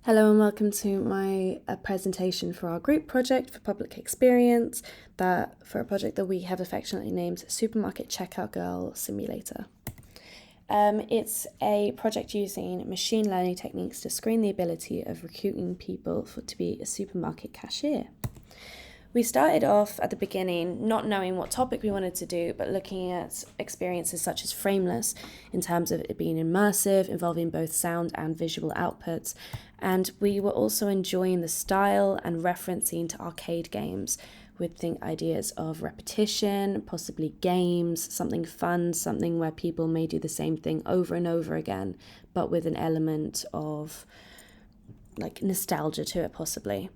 Hello and welcome to my presentation for our group project for public experience, for a project that we have affectionately named Supermarket Checkout Girl Simulator. It's a project using machine learning techniques to screen the ability of recruiting people to be a supermarket cashier. We started off at the beginning not knowing what topic we wanted to do, but looking at experiences such as Frameless in terms of it being immersive, involving both sound and visual outputs. And we were also enjoying the style and referencing to arcade games with ideas of repetition, possibly games, something fun, something where people may do the same thing over and over again, but with an element of nostalgia to it possibly.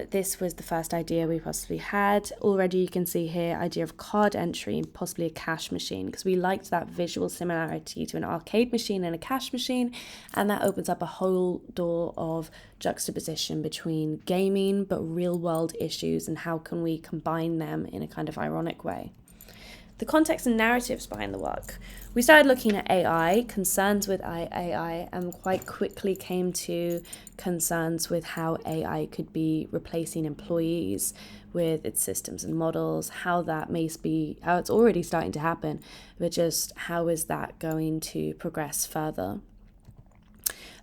This was the first idea we possibly had. Already you can see here idea of card entry and possibly a cash machine, because we liked that visual similarity to an arcade machine and a cash machine, and that opens up a whole door of juxtaposition between gaming but real world issues and how can we combine them in a kind of ironic way. The context and narratives behind the work. We started looking at AI, concerns with AI, and quite quickly came to concerns with how AI could be replacing employees with its systems and models, how it's already starting to happen, but just how is that going to progress further.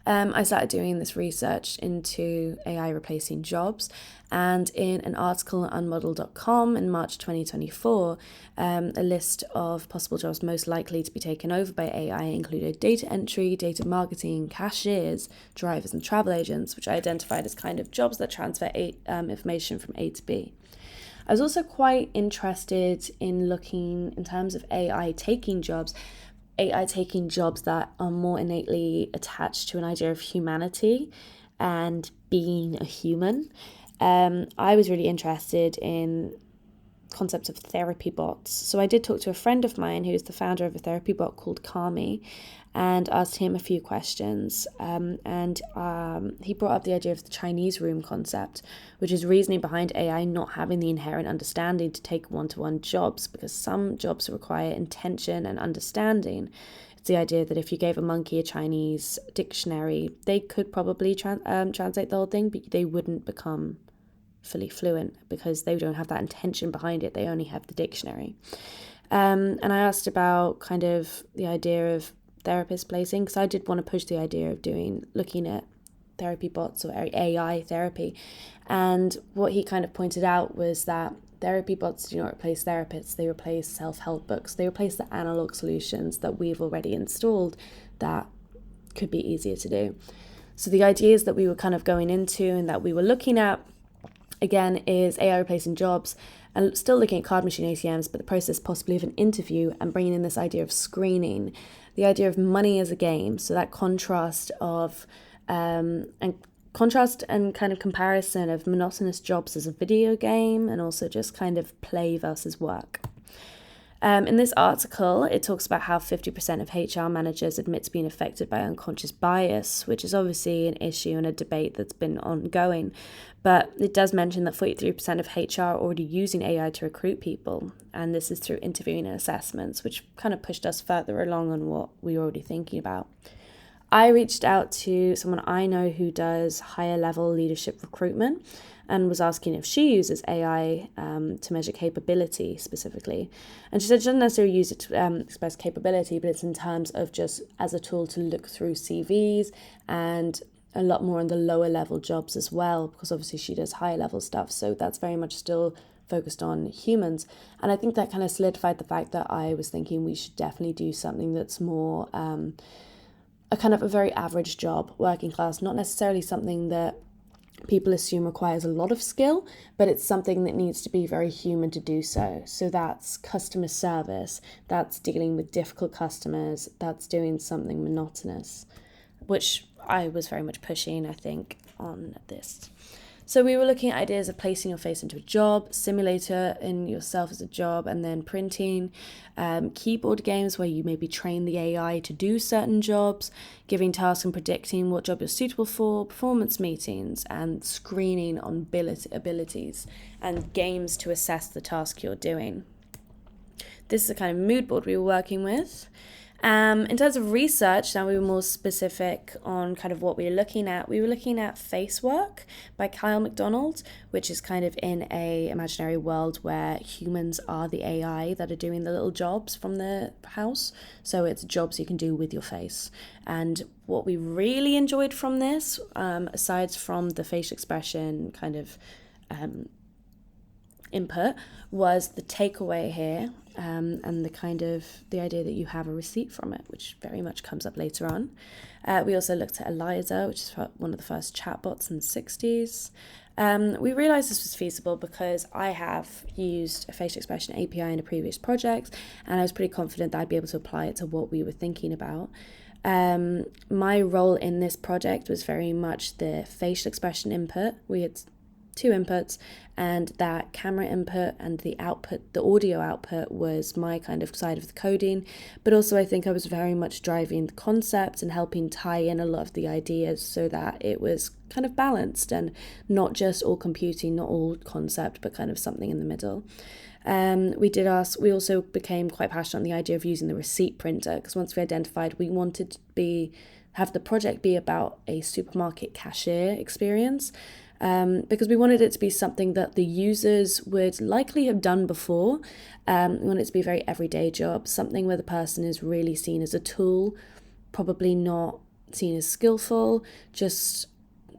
I started doing this research into AI replacing jobs, and in an article on unmodel.com in March 2024, a list of possible jobs most likely to be taken over by AI included data entry, data marketing, cashiers, drivers, and travel agents, which I identified as kind of jobs that transfer information from A to B. I was also quite interested in looking in terms of AI taking jobs that are more innately attached to an idea of humanity and being a human. I was really interested in concepts of therapy bots. So I did talk to a friend of mine who's the founder of a therapy bot called Kami and asked him a few questions. He brought up the idea of the Chinese room concept, which is reasoning behind AI not having the inherent understanding to take one-to-one jobs, because some jobs require intention and understanding. It's the idea that if you gave a monkey a Chinese dictionary, they could probably translate the whole thing, but they wouldn't become fully fluent because they don't have that intention behind it. They only have the dictionary. And I asked about kind of the idea of therapist placing, because I did want to push the idea of looking at therapy bots or AI therapy. And what he kind of pointed out was that therapy bots do not replace therapists. They replace self-help books. They replace the analog solutions that we've already installed that could be easier to do. So the ideas that we were kind of going into and that we were looking at, again, is AI replacing jobs and still looking at card machine ATMs, but the process possibly of an interview and bringing in this idea of screening, the idea of money as a game. So that contrast and kind of comparison of monotonous jobs as a video game and also just kind of play versus work. In this article, it talks about how 50% of HR managers admit to being affected by unconscious bias, which is obviously an issue and a debate that's been ongoing. But it does mention that 43% of HR are already using AI to recruit people, and this is through interviewing and assessments, which kind of pushed us further along on what we were already thinking about. I reached out to someone I know who does higher level leadership recruitment and was asking if she uses AI to measure capability specifically. And she said she doesn't necessarily use it to express capability, but it's in terms of just as a tool to look through CVs and a lot more on the lower level jobs as well, because obviously she does higher level stuff. So that's very much still focused on humans. And I think that kind of solidified the fact that I was thinking we should definitely do something that's more a kind of a very average job, working class, not necessarily something that people assume requires a lot of skill, but it's something that needs to be very human to do so. So that's customer service, that's dealing with difficult customers, that's doing something monotonous, which I was very much pushing, I think, on this. So we were looking at ideas of placing your face into a job, simulator in yourself as a job, and then printing, keyboard games where you maybe train the AI to do certain jobs, giving tasks and predicting what job you're suitable for, performance meetings, and screening on abilities, and games to assess the task you're doing. This is the kind of mood board we were working with. In terms of research, now we were more specific on kind of what we were looking at. We were looking at Face Work by Kyle MacDonald, which is kind of in a imaginary world where humans are the AI that are doing the little jobs from the house. So it's jobs you can do with your face. And what we really enjoyed from this, aside from the facial expression kind of input, was the takeaway here, and the kind of the idea that you have a receipt from it, which very much comes up later on. We also looked at Eliza, which is one of the first chatbots in the 60s. We realised this was feasible because I have used a facial expression API in a previous project, and I was pretty confident that I'd be able to apply it to what we were thinking about. My role in this project was very much the facial expression input. We had 2 inputs, and that camera input and the output, the audio output, was my kind of side of the coding. But also I think I was very much driving the concept and helping tie in a lot of the ideas so that it was kind of balanced and not just all computing, not all concept, but kind of something in the middle. We also became quite passionate on the idea of using the receipt printer, because once we identified we wanted to have the project be about a supermarket cashier experience, because we wanted it to be something that the users would likely have done before. We wanted it to be a very everyday job, something where the person is really seen as a tool, probably not seen as skillful, just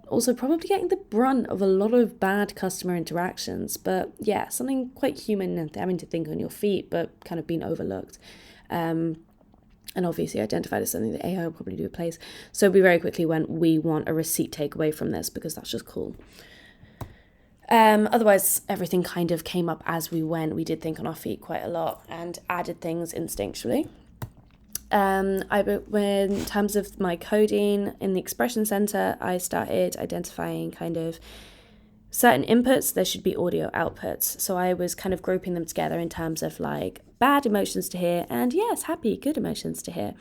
also probably getting the brunt of a lot of bad customer interactions. But yeah, something quite human and having to think on your feet, but kind of being overlooked. And obviously identified as something that AI will probably do replace. So we very quickly we want a receipt takeaway from this because that's just cool. Otherwise, everything kind of came up as we went. We did think on our feet quite a lot and added things instinctually. In terms of my coding in the Expression Center, I started identifying kind of certain inputs, there should be audio outputs. So I was kind of grouping them together in terms of like bad emotions to hear and yes, happy, good emotions to hear,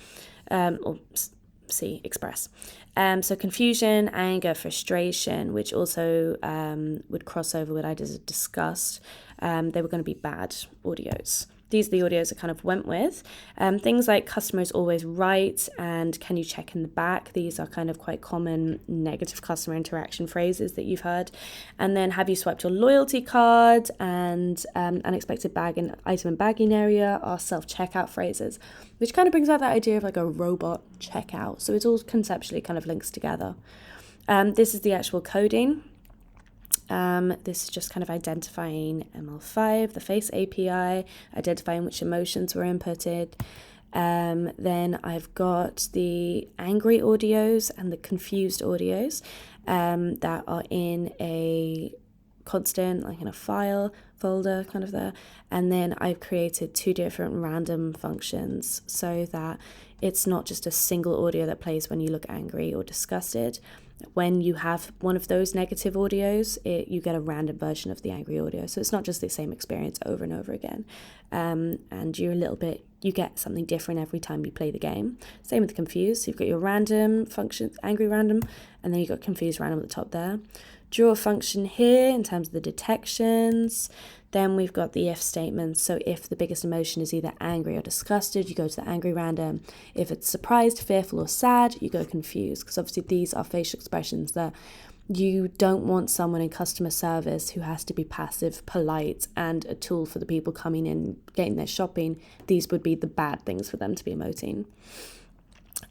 or express. So confusion, anger, frustration, which also would cross over what I just discussed. They were going to be bad audios. These are the audios I kind of went with. Things like customer is always right and can you check in the back? These are kind of quite common negative customer interaction phrases that you've heard. And then have you swiped your loyalty card? And unexpected item and bagging area are self-checkout phrases, which kind of brings out that idea of like a robot checkout. So it all conceptually kind of links together. This is the actual coding. This is just kind of identifying ML5, the face API, identifying which emotions were inputted. Then I've got the angry audios and the confused audios that are in a constant, like in a file folder kind of there. And then I've created 2 different random functions so that it's not just a single audio that plays when you look angry or disgusted. When you have one of those negative audios, you get a random version of the angry audio. So it's not just the same experience over and over again. And you get something different every time you play the game. Same with the confused. So you've got your random function, angry random, and then you've got confused random at the top there. Draw a function here in terms of the detections. Then we've got the if statements. So if the biggest emotion is either angry or disgusted, you go to the angry random. If it's surprised, fearful, or sad, you go confused. Because obviously these are facial expressions that you don't want someone in customer service who has to be passive, polite, and a tool for the people coming in, getting their shopping. These would be the bad things for them to be emoting.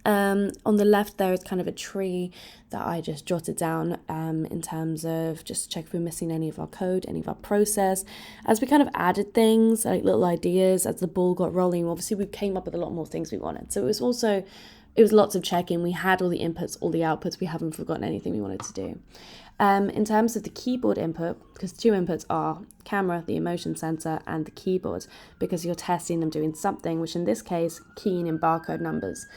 On the left there is kind of a tree that I just jotted down in terms of just check if we're missing any of our code, any of our process. As we kind of added things, like little ideas, as the ball got rolling, obviously we came up with a lot more things we wanted. So it was lots of checking. We had all the inputs, all the outputs. We haven't forgotten anything we wanted to do. In terms of the keyboard input, because 2 inputs are camera, the emotion sensor, and the keyboard, because you're testing them doing something, which in this case, keying in barcode numbers.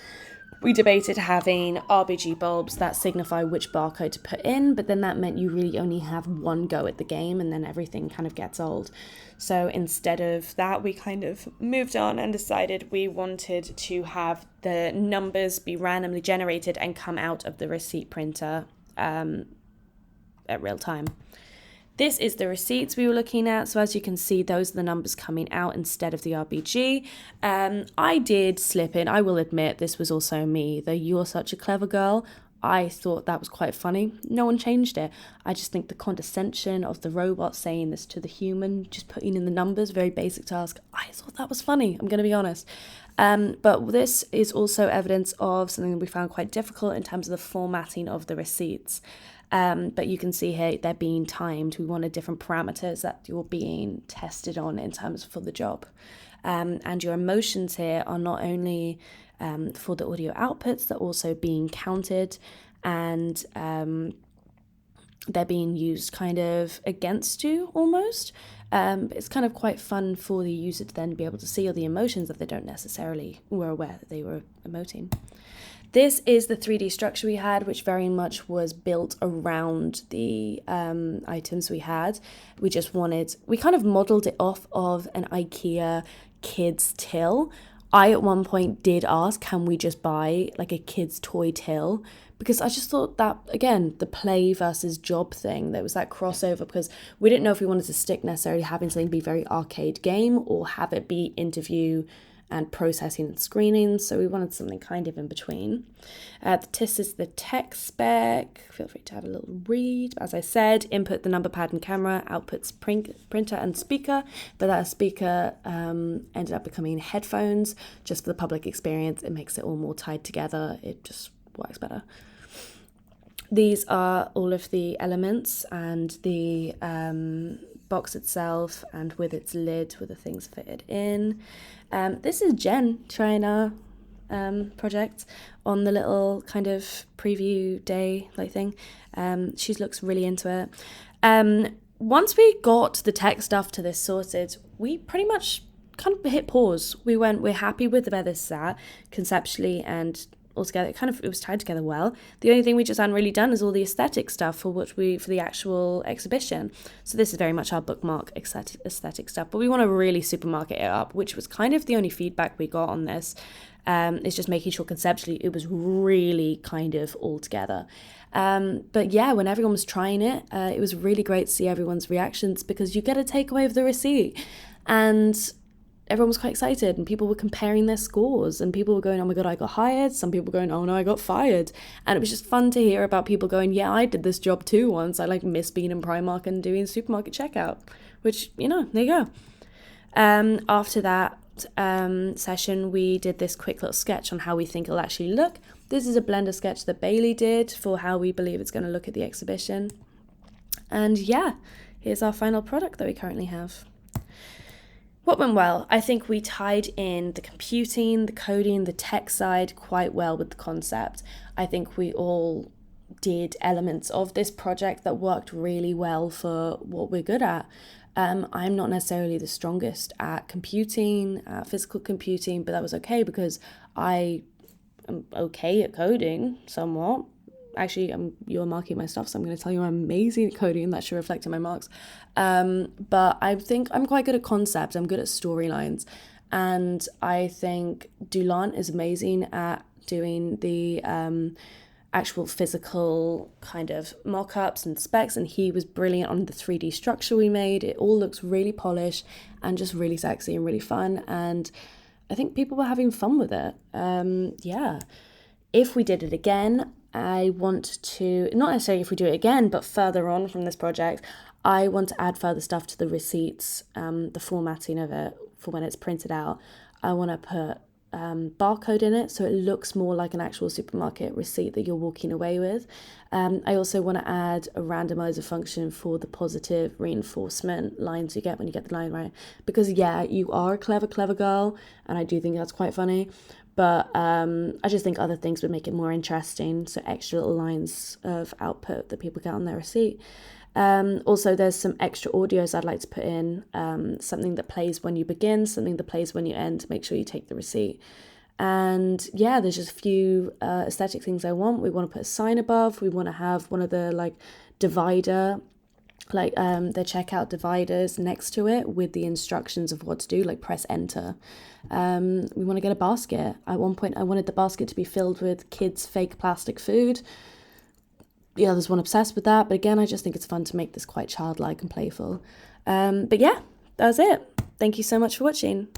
We debated having RGB bulbs that signify which barcode to put in, but then that meant you really only have one go at the game and then everything kind of gets old. So instead of that, we kind of moved on and decided we wanted to have the numbers be randomly generated and come out of the receipt printer at real time. This is the receipts we were looking at. So as you can see, those are the numbers coming out instead of the RBG. I did slip in. I will admit this was also me, though you're such a clever girl. I thought that was quite funny. No one changed it. I just think the condescension of the robot saying this to the human, just putting in the numbers, very basic task. I thought that was funny, I'm going to be honest. But this is also evidence of something that we found quite difficult in terms of the formatting of the receipts. But you can see here they're being timed. We wanted different parameters that you're being tested on in terms for the job. And your emotions here are not only for the audio outputs, they're also being counted, and they're being used kind of against you almost. It's kind of quite fun for the user to then be able to see all the emotions that they don't necessarily were aware that they were emoting. This is the 3D structure we had, which very much was built around the items we had. We kind of modeled it off of an IKEA kids till. I at one point did ask, can we just buy like a kid's toy till? Because I just thought that, again, the play versus job thing, there was that crossover, because we didn't know if we wanted to stick necessarily having something be very arcade game or have it be interview and processing and screening, so we wanted something kind of in between. This is the tech spec. Feel free to have a little read. As I said, input the number pad and camera, outputs printer and speaker, but that speaker ended up becoming headphones just for the public experience. It makes it all more tied together. It just works better. These are all of the elements and the box itself, and with its lid with the things fitted in. This is Jen trying our project on the little kind of preview day like thing. She looks really into it. Once we got the tech stuff to this sorted, we pretty much kind of hit pause. We're happy with where this is at conceptually and altogether. It was tied together well. The only thing we just hadn't really done is all the aesthetic stuff for the actual exhibition. So this is very much our bookmark aesthetic stuff, but we want to really supermarket it up, which was kind of the only feedback we got on this. It's just making sure conceptually it was really kind of all together. But yeah, when everyone was trying it, it was really great to see everyone's reactions, because you get a takeaway of the receipt, and everyone was quite excited, and people were comparing their scores, and people were going, oh my god, I got hired. Some people were going, oh no, I got fired. And it was just fun to hear about people going, yeah, I did this job too once. I miss being in Primark and doing supermarket checkout, which, there you go. After that session, we did this quick little sketch on how we think it'll actually look. This is a Blender sketch that Bailey did for how we believe it's going to look at the exhibition. And yeah, here's our final product that we currently have. What went well? I think we tied in the computing, the coding, the tech side quite well with the concept. I think we all did elements of this project that worked really well for what we're good at. I'm not necessarily the strongest at computing, physical computing, but that was okay because I am okay at coding somewhat. Actually, you're marking my stuff, so I'm going to tell you I'm amazing at coding. That should reflect in my marks. But I think I'm quite good at concepts. I'm good at storylines. And I think Dulan is amazing at doing the actual physical kind of mock-ups and specs. And he was brilliant on the 3D structure we made. It all looks really polished and just really sexy and really fun. And I think people were having fun with it. Yeah. If we did it again, I want to, not necessarily if we do it again, but further on from this project, I want to add further stuff to the receipts, the formatting of it for when it's printed out. I want to put barcode in it so it looks more like an actual supermarket receipt that you're walking away with. I also want to add a randomizer function for the positive reinforcement lines you get when you get the line right. Because yeah, you are a clever girl, and I do think that's quite funny. But I just think other things would make it more interesting. So extra little lines of output that people get on their receipt. Also, there's some extra audios I'd like to put in. Something that plays when you begin, something that plays when you end. Make sure you take the receipt. And yeah, there's just a few aesthetic things I want. We want to put a sign above. We want to have one of the divider, the checkout dividers next to it with the instructions of what to do, like press enter. We want to get a basket. At one point I wanted the basket to be filled with kids' fake plastic food. the others one obsessed with that. But again, I just think it's fun to make this quite childlike and playful. But yeah, that was it. Thank you so much for watching.